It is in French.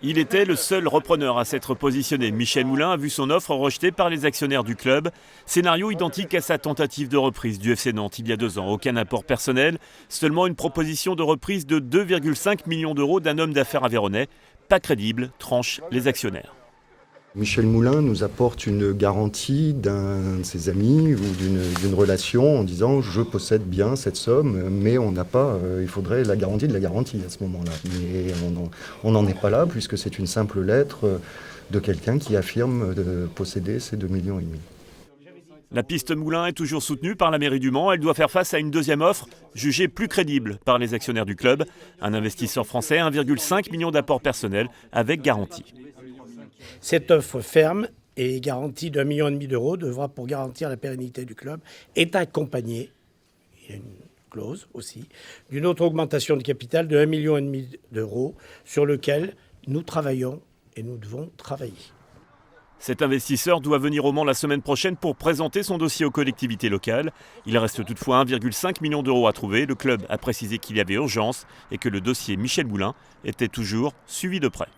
Il était le seul repreneur à s'être positionné. Michel Moulin a vu son offre rejetée par les actionnaires du club. Scénario identique à sa tentative de reprise du FC Nantes il y a 2 ans. Aucun apport personnel, seulement une proposition de reprise de 2,5 millions d'euros d'un homme d'affaires aveyronnais. Pas crédible, tranchent les actionnaires. Michel Moulin nous apporte une garantie d'un de ses amis ou d'une relation en disant « je possède bien cette somme », mais on n'a pas, il faudrait la garantie de la garantie à ce moment-là. Mais on n'en est pas là puisque c'est une simple lettre de quelqu'un qui affirme de posséder ces 2,5 millions. La piste Moulin est toujours soutenue par la mairie du Mans. Elle doit faire face à une deuxième offre, jugée plus crédible par les actionnaires du club. Un investisseur français, 1,5 million d'apports personnels avec garantie. Cette offre ferme et garantie d'1,5 million d'euros devra, pour garantir la pérennité du club, être accompagnée, il y a une clause aussi, d'une autre augmentation de capital de 1,5 million d'euros sur lequel nous travaillons et nous devons travailler. Cet investisseur doit venir au Mans la semaine prochaine pour présenter son dossier aux collectivités locales. Il reste toutefois 1,5 million d'euros à trouver. Le club a précisé qu'il y avait urgence et que le dossier Michel Moulin était toujours suivi de près.